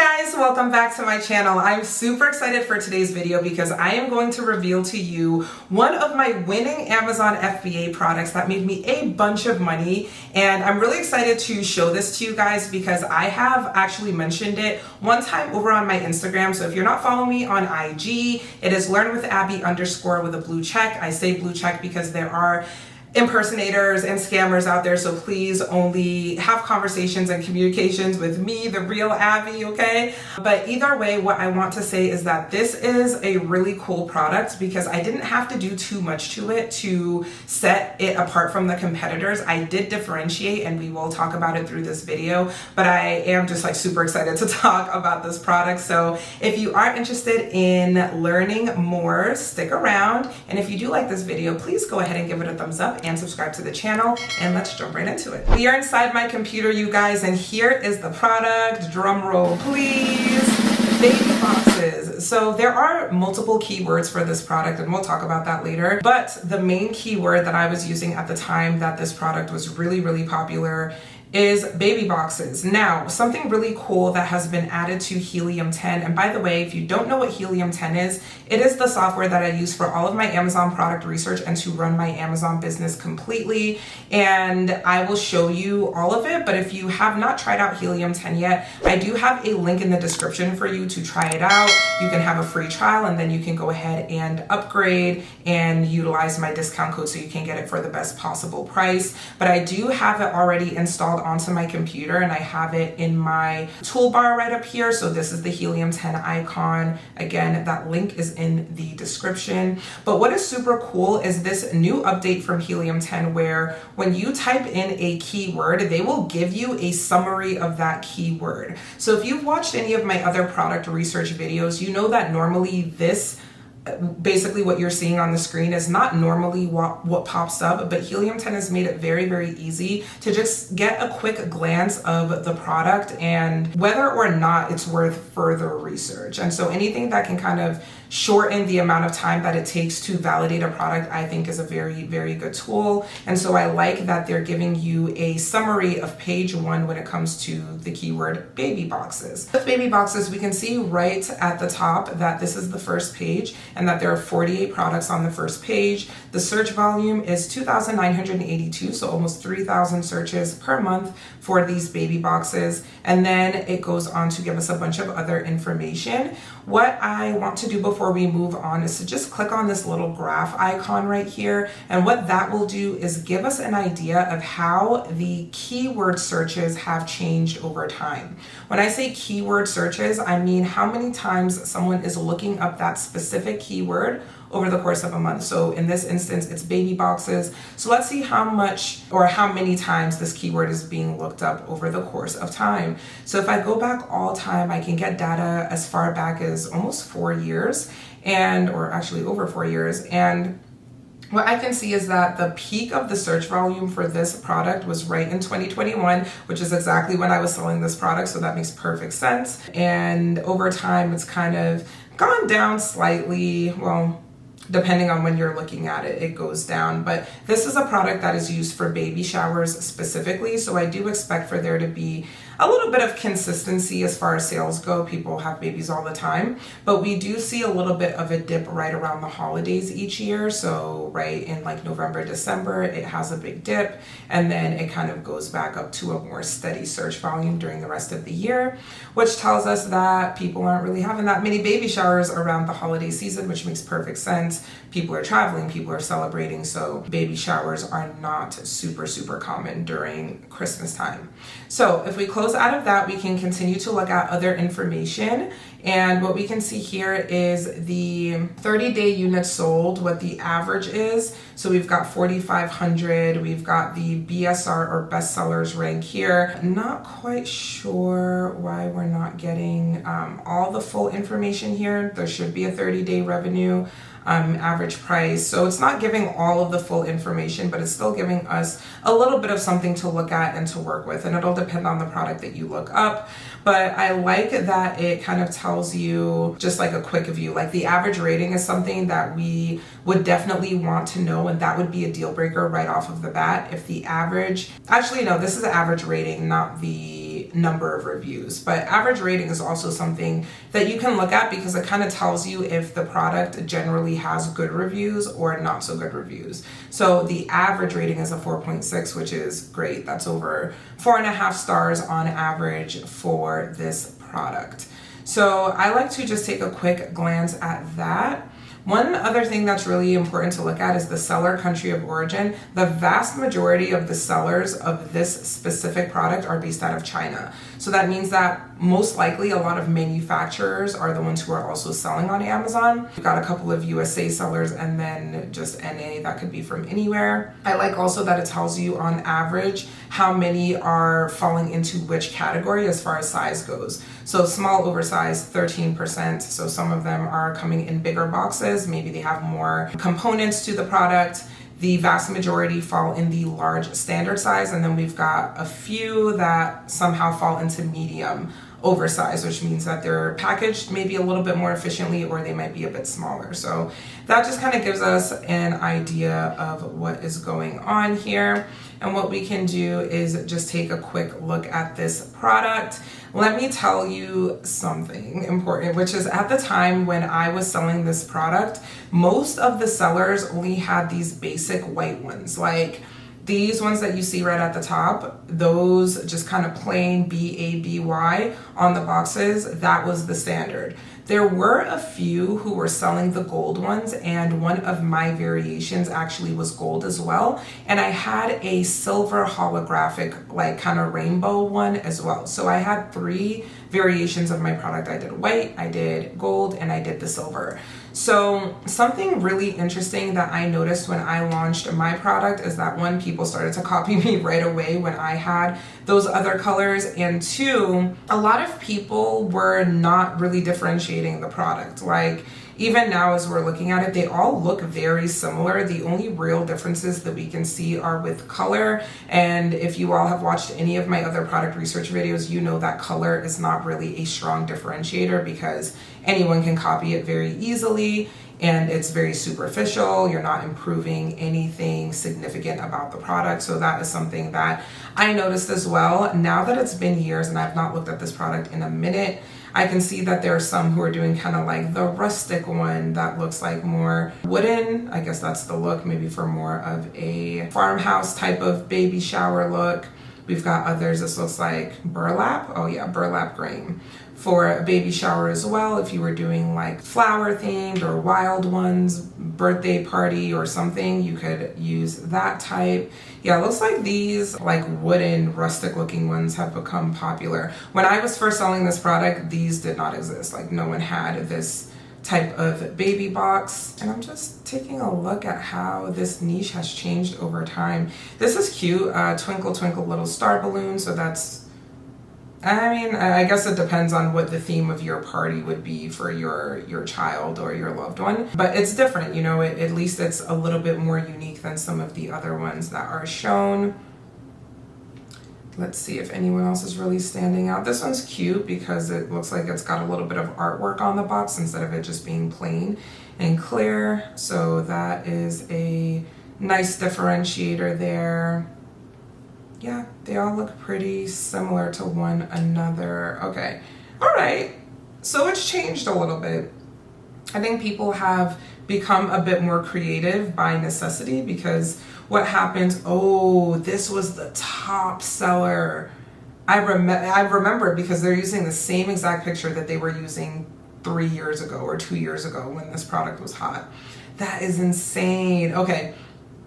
Guys, welcome back to my channel. I'm super excited for today's video because I am going to reveal to you one of my winning Amazon FBA products that made me a bunch of money, and I'm really excited to show this to you guys because I have actually mentioned it one time over on my Instagram. So if you're not following me on IG, it is learnwithAbby_ with a blue check. I say blue check because there are impersonators and scammers out there, so please only have conversations and communications with me, the real Abby, okay? But either way, what I want to say is that this is a really cool product because I didn't have to do too much to it to set it apart from the competitors. I did differentiate, and we will talk about it through this video, but I am just like super excited to talk about this product. So if you are interested in learning more, stick around, and if you do like this video, please go ahead and give it a thumbs up and subscribe to the channel, and let's jump right into it. We are inside my computer, you guys, and here is the product. Drum roll, please. Baby boxes. So there are multiple keywords for this product, and we'll talk about that later. But the main keyword that I was using at the time that this product was really popular is baby boxes. Now, something really cool that has been added to Helium 10, and by the way, if you don't know what Helium 10 is, it is the software that I use for all of my Amazon product research and to run my Amazon business completely, and I will show you all of it. But if you have not tried out Helium 10 yet, I do have a link in the description for you to try it out. You can have a free trial, and then you can go ahead and upgrade and utilize my discount code so you can get it for the best possible price. But I do have it already installed onto my computer, and I have it in my toolbar right up here. So this is the Helium 10 icon. Again, that link is in the description. But what is super cool is this new update from Helium 10 where when you type in a keyword, they will give you a summary of that keyword. So if you've watched any of my other product research videos, you know that normally this basically what you're seeing on the screen is not normally what pops up, but Helium 10 has made it very easy to just get a quick glance of the product and whether or not it's worth further research. And so anything that can kind of shorten the amount of time that it takes to validate a product, I think is a very good tool. And so I like that they're giving you a summary of page 1 when it comes to the keyword baby boxes. With baby boxes, we can see right at the top that this is the first page and that there are 48 products on the first page. The search volume is 2,982, so almost 3,000 searches per month for these baby boxes. And then it goes on to give us a bunch of other information. What I want to do before we move on is to just click on this little graph icon right here. And what that will do is give us an idea of how the keyword searches have changed over time. When I say keyword searches, I mean how many times someone is looking up that specific keyword over the course of a month. So in this instance, it's baby boxes. So let's see how much or how many times this keyword is being looked up over the course of time. So if I go back all time, I can get data as far back as almost 4 years or actually over 4 years. And what I can see is that the peak of the search volume for this product was right in 2021, which is exactly when I was selling this product. So that makes perfect sense. And over time, it's kind of gone down slightly. Well, depending on when you're looking at it, it goes down. But this is a product that is used for baby showers specifically. So I do expect for there to be a little bit of consistency as far as sales go. People have babies all the time, but we do see a little bit of a dip right around the holidays each year. So right in like November, December, it has a big dip, and then it kind of goes back up to a more steady search volume during the rest of the year, which tells us that people aren't really having that many baby showers around the holiday season, which makes perfect sense. People are traveling, people are celebrating, so baby showers are not super common during Christmas time. So if we close out of that, we can continue to look at other information. And what we can see here is the 30-day units sold, what the average is. So we've got 4,500. We've got the BSR or bestsellers rank here. Not quite sure why we're not getting all the full information here. There should be a 30-day revenue. Average price. So it's not giving all of the full information, but it's still giving us a little bit of something to look at and to work with. And it'll depend on the product that you look up. But I like that it kind of tells you just like a quick view. Like the average rating is something that we would definitely want to know, and that would be a deal breaker right off of the bat. If the average, actually no, this is the average rating, not the number of reviews. But average rating is also something that you can look at because it kind of tells you if the product generally has good reviews or not so good reviews. So the average rating is a 4.6, which is great. That's over 4.5 stars on average for this product. So I like to just take a quick glance at that. One other thing that's really important to look at is the seller country of origin. The vast majority of the sellers of this specific product are based out of China. So that means that most likely a lot of manufacturers are the ones who are also selling on Amazon. We've got a couple of USA sellers and then just NA that could be from anywhere. I like also that it tells you on average how many are falling into which category as far as size goes. So small oversized 13%. So some of them are coming in bigger boxes. Maybe they have more components to the product. The vast majority fall in the large standard size, and then we've got a few that somehow fall into medium oversized, which means that they're packaged maybe a little bit more efficiently or they might be a bit smaller. So that just kind of gives us an idea of what is going on here. And what we can do is just take a quick look at this product. Let me tell you something important, which is at the time when I was selling this product, most of the sellers only had these basic white ones, like these ones that you see right at the top, those just kind of plain BABY on the boxes, that was the standard. There were a few who were selling the gold ones, and one of my variations actually was gold as well. And I had a silver holographic, like kind of rainbow one as well. So I had 3 variations of my product. I did white, I did gold, and I did the silver. So something really interesting that I noticed when I launched my product is that 1, people started to copy me right away when I had those other colors, and 2, a lot of people were not really differentiating the product. Like even now as we're looking at it, they all look very similar. The only real differences that we can see are with color. And if you all have watched any of my other product research videos, you know that color is not really a strong differentiator because anyone can copy it very easily and it's very superficial. You're not improving anything significant about the product. So that is something that I noticed as well. Now that it's been years and I've not looked at this product in a minute, I can see that there are some who are doing kind of like the rustic one that looks like more wooden. I guess that's the look, maybe for more of a farmhouse type of baby shower look. We've got others, this looks like burlap. Oh yeah, burlap grain for a baby shower as well. If you were doing like flower themed or wild ones, birthday party or something, you could use that type. Yeah, it looks like these like wooden rustic looking ones have become popular. When I was first selling this product, these did not exist. Like no one had this type of baby box. And I'm just taking a look at how this niche has changed over time. This is cute, twinkle twinkle little star balloon. So that's, I mean, I guess it depends on what the theme of your party would be for your child or your loved one. But it's different, you know, at least it's a little bit more unique than some of the other ones that are shown. Let's see if anyone else is really standing out. This one's cute because it looks like it's got a little bit of artwork on the box instead of it just being plain and clear. So that is a nice differentiator there. Yeah, they all look pretty similar to one another. Okay, all right. So it's changed a little bit. I think people have become a bit more creative by necessity because what happens, oh, this was the top seller. I remember because they're using the same exact picture that they were using 3 years ago or 2 years ago when this product was hot. That is insane. Okay.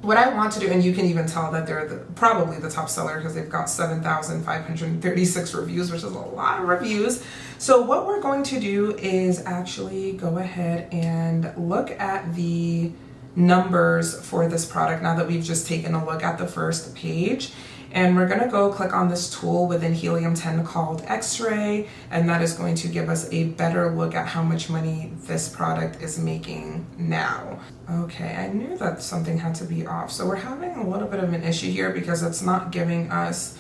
What I want to do, and you can even tell that they're probably the top seller because they've got 7,536 reviews, which is a lot of reviews. So what we're going to do is actually go ahead and look at the numbers for this product now that we've just taken a look at the first page. And we're gonna go click on this tool within Helium 10 called X-Ray, and that is going to give us a better look at how much money this product is making now. Okay, I knew that something had to be off. So we're having a little bit of an issue here because it's not giving us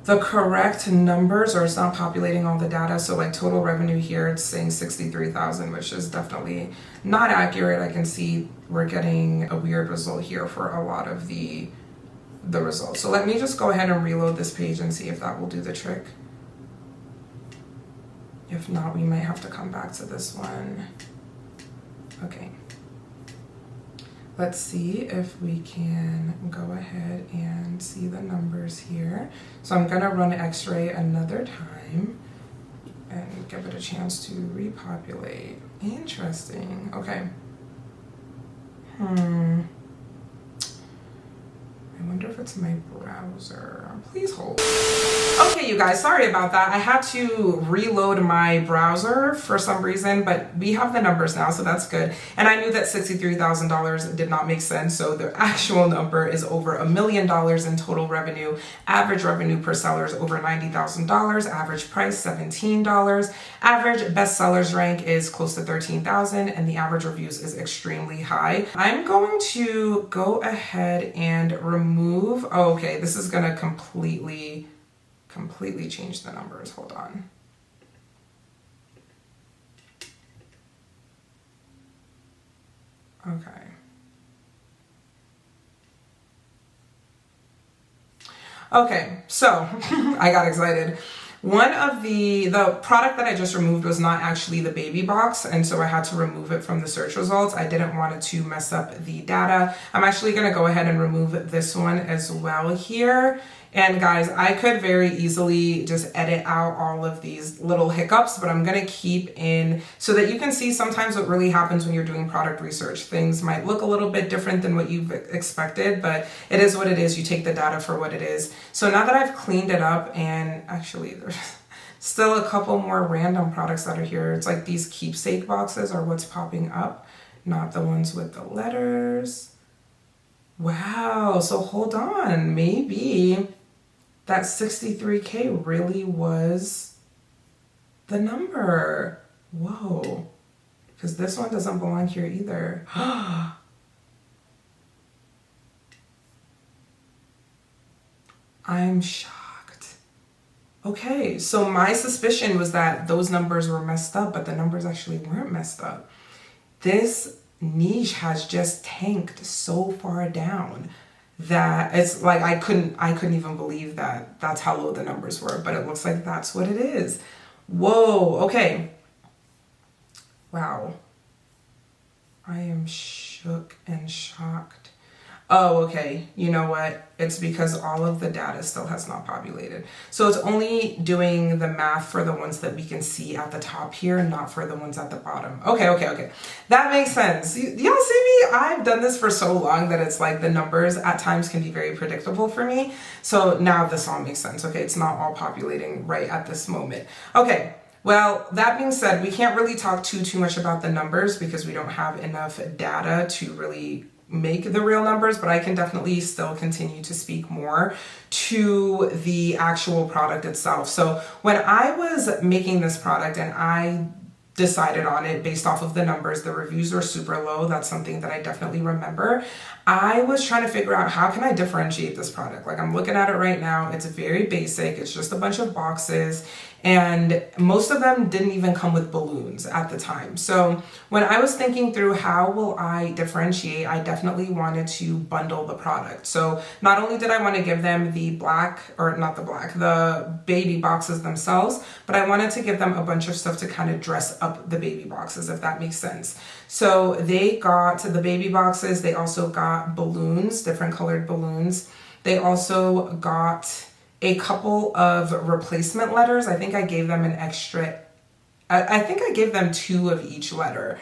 the correct numbers, or it's not populating all the data. So like total revenue here, it's saying 63,000, which is definitely not accurate. I can see we're getting a weird result here for a lot of the results. So let me just go ahead and reload this page and see if that will do the trick. If not, we might have to come back to this one. Okay. Let's see if we can go ahead and see the numbers here. So I'm gonna run X-ray another time and give it a chance to repopulate. Interesting, okay. I wonder if it's my browser. Please hold. Okay, you guys, sorry about that. I had to reload my browser for some reason, but we have the numbers now, so that's good. And I knew that $63,000 did not make sense, so the actual number is over $1 million in total revenue. Average revenue per seller is over $90,000. Average price, $17. Average bestsellers rank is close to 13,000, and the average reviews is extremely high. I'm going to go ahead and remove, oh, okay, this is gonna completely change the numbers. Hold on. Okay. Okay, so I got excited. One of the product that I just removed was not actually the baby box, and so I had to remove it from the search results. I didn't want it to mess up the data. I'm actually gonna go ahead and remove this one as well here. And guys, I could very easily just edit out all of these little hiccups, but I'm gonna keep in so that you can see sometimes what really happens when you're doing product research. Things might look a little bit different than what you've expected, but it is what it is. You take the data for what it is. So now that I've cleaned it up, and actually there's still a couple more random products that are here. It's like these keepsake boxes are what's popping up, not the ones with the letters. Wow, so hold on, maybe that 63K really was the number. Whoa, because this one doesn't belong here either. I'm shocked. Okay, so my suspicion was that those numbers were messed up, but the numbers actually weren't messed up. This niche has just tanked so far down that it's like I couldn't even believe that that's how low the numbers were, but it looks like that's what it is. Whoa, okay. Wow. I am shook and shocked. Oh, okay. You know what? It's because all of the data still has not populated. So it's only doing the math for the ones that we can see at the top here, not for the ones at the bottom. Okay. That makes sense. Y'all see me? I've done this for so long that it's like the numbers at times can be very predictable for me. So now this all makes sense. Okay, it's not all populating right at this moment. Okay. Well, that being said, we can't really talk too much about the numbers because we don't have enough data to really make the real numbers, but I can definitely still continue to speak more to the actual product itself. So when I was making this product and I decided on it based off of the numbers, the reviews were super low. That's something that I definitely remember. I was trying to figure out how can I differentiate this product. Like I'm looking at it right now. It's very basic. It's just a bunch of boxes. And most of them didn't even come with balloons at the time. So when I was thinking through how will I differentiate, I definitely wanted to bundle the product. So not only did I want to give them the the baby boxes themselves, but I wanted to give them a bunch of stuff to kind of dress up the baby boxes, if that makes sense. So they got the baby boxes. They also got balloons, different colored balloons. They also got a couple of replacement letters. I think I gave them an extra, I think I gave them 2 of each letter.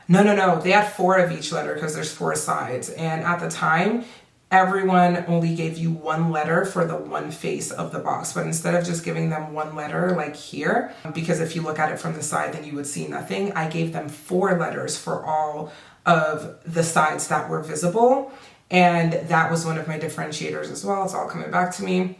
No, they had 4 of each letter because there's 4 sides. And at the time, everyone only gave you 1 letter for the one face of the box. But instead of just giving them 1 letter like here, because if you look at it from the side, then you would see nothing, I gave them 4 letters for all of the sides that were visible. And that was one of my differentiators as well. It's all coming back to me.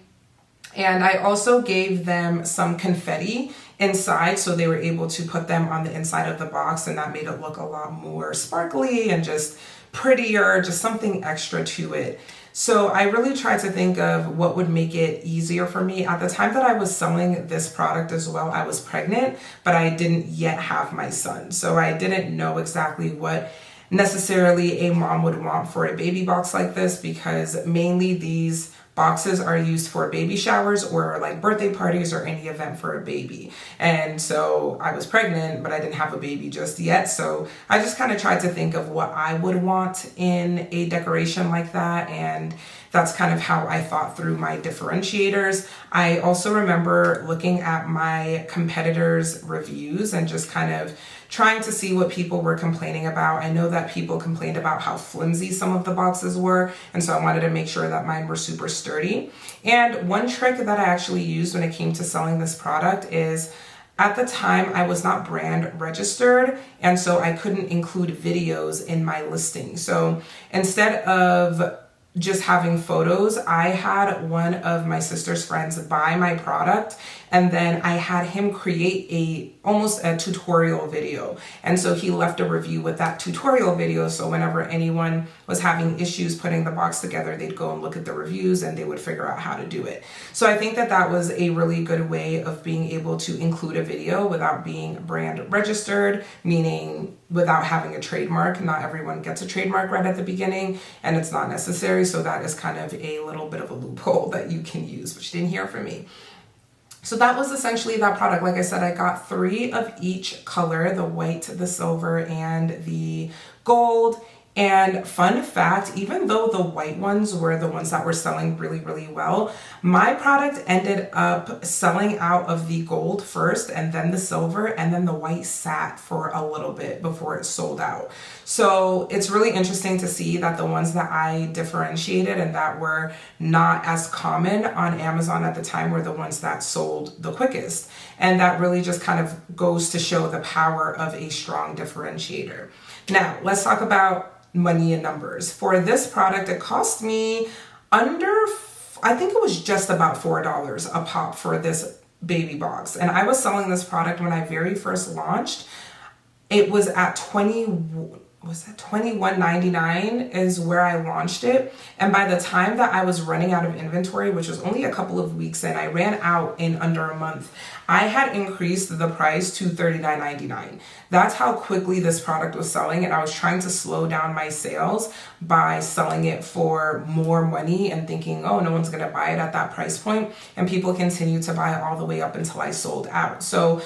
And I also gave them some confetti inside, so they were able to put them on the inside of the box, and that made it look a lot more sparkly and just prettier, just something extra to it. So I really tried to think of what would make it easier for me. At the time that I was selling this product as well, I was pregnant, but I didn't yet have my son. So I didn't know exactly what necessarily a mom would want for a baby box like this, because mainly these boxes are used for baby showers or like birthday parties or any event for a baby. And so I was pregnant, but I didn't have a baby just yet. So I just kind of tried to think of what I would want in a decoration like that. And that's kind of how I thought through my differentiators. I also remember looking at my competitors' reviews and just kind of trying to see what people were complaining about. I know that people complained about how flimsy some of the boxes were, and so I wanted to make sure that mine were super sturdy. And one trick that I actually used when it came to selling this product is, at the time, I was not brand registered, and so I couldn't include videos in my listing. So instead of just having photos, I had one of my sister's friends buy my product, and then I had him create almost a tutorial video. And so he left a review with that tutorial video, so whenever anyone was having issues putting the box together, they'd go and look at the reviews and they would figure out how to do it. So I think that that was a really good way of being able to include a video without being brand registered, meaning without having a trademark. Not everyone gets a trademark right at the beginning, and it's not necessary. So that is kind of a little bit of a loophole that you can use, but you didn't hear from me. So that was essentially that product. Like I said, I got 3 of each color, the white, the silver, and the gold. And fun fact, even though the white ones were the ones that were selling really, really well, my product ended up selling out of the gold first, and then the silver, and then the white sat for a little bit before it sold out. So it's really interesting to see that the ones that I differentiated and that were not as common on Amazon at the time were the ones that sold the quickest. And that really just kind of goes to show the power of a strong differentiator. Now, let's talk about money and numbers. For this product, it cost me under, I think it was just about $4 a pop for this baby box. And I was selling this product when I very first launched. It was at $21.99 is where I launched it. And by the time that I was running out of inventory, which was only a couple of weeks in, I ran out in under a month. I had increased the price to $39.99. That's how quickly this product was selling, and I was trying to slow down my sales by selling it for more money and thinking, oh, no one's gonna buy it at that price point. And people continued to buy it all the way up until I sold out. So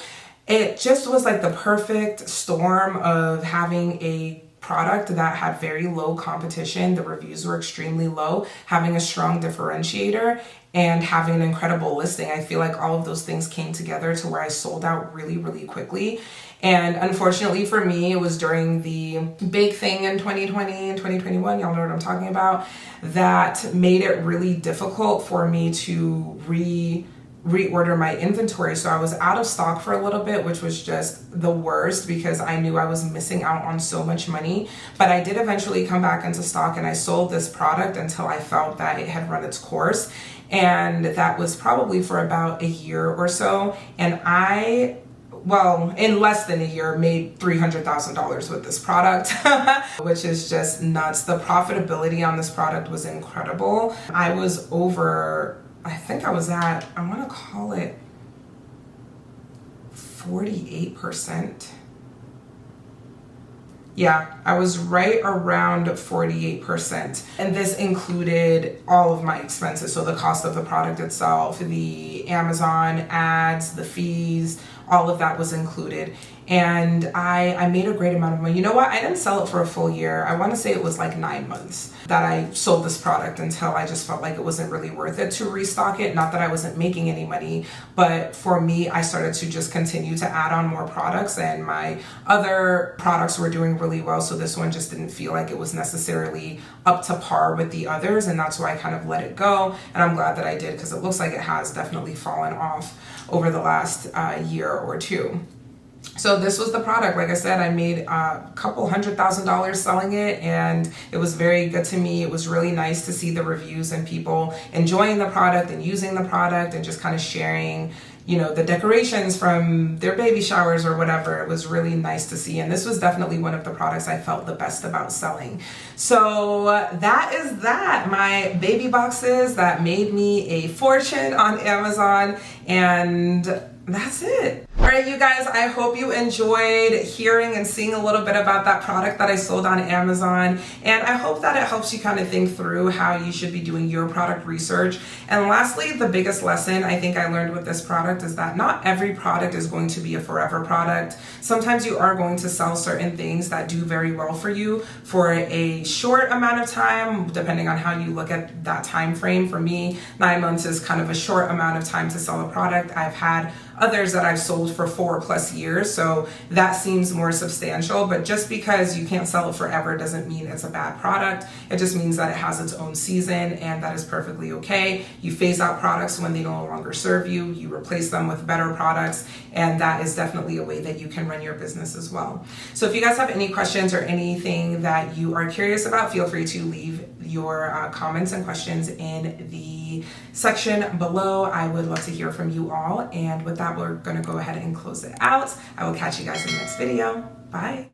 it just was like the perfect storm of having a product that had very low competition. The reviews were extremely low, having a strong differentiator, and having an incredible listing. I feel like all of those things came together to where I sold out really, really quickly. And unfortunately for me, it was during the big thing in 2020 and 2021, y'all know what I'm talking about, that made it really difficult for me to reorder my inventory. So I was out of stock for a little bit, which was just the worst because I knew I was missing out on so much money. But I did eventually come back into stock, and I sold this product until I felt that it had run its course. And that was probably for about a year or so. And in less than a year, made $300,000 with this product, which is just nuts. The profitability on this product was incredible. I was over, I think I was at, I want to call it 48%. Yeah, I was right around 48%. And this included all of my expenses. So the cost of the product itself, the Amazon ads, the fees, all of that was included. And I made a great amount of money. You know what? I didn't sell it for a full year. I want to say it was like 9 months that I sold this product until I just felt like it wasn't really worth it to restock it. Not that I wasn't making any money, but for me, I started to just continue to add on more products, and my other products were doing really well. So this one just didn't feel like it was necessarily up to par with the others. And that's why I kind of let it go. And I'm glad that I did, because it looks like it has definitely fallen off over the last year or two. So this was the product. Like I said, I made a couple $100,000 selling it, and it was very good to me. It was really nice to see the reviews and people enjoying the product and using the product and just kind of sharing, you know, the decorations from their baby showers or whatever. It was really nice to see. And this was definitely one of the products I felt the best about selling. So that is that. My baby boxes that made me a fortune on Amazon. And that's it. All right, you guys, I hope you enjoyed hearing and seeing a little bit about that product that I sold on Amazon. And I hope that it helps you kind of think through how you should be doing your product research. And lastly, the biggest lesson I think I learned with this product is that not every product is going to be a forever product. Sometimes you are going to sell certain things that do very well for you for a short amount of time, depending on how you look at that time frame. For me, 9 months is kind of a short amount of time to sell a product. I've had others that I've sold for 4+ years, so that seems more substantial. But just because you can't sell it forever doesn't mean it's a bad product. It just means that it has its own season, and that is perfectly okay. You phase out products when they no longer serve you, you replace them with better products, and that is definitely a way that you can run your business as well. So if you guys have any questions or anything that you are curious about, feel free to leave your comments and questions in the section below. I would love to hear from you all. And with that, we're going to go ahead and close it out. I will catch you guys in the next video. Bye.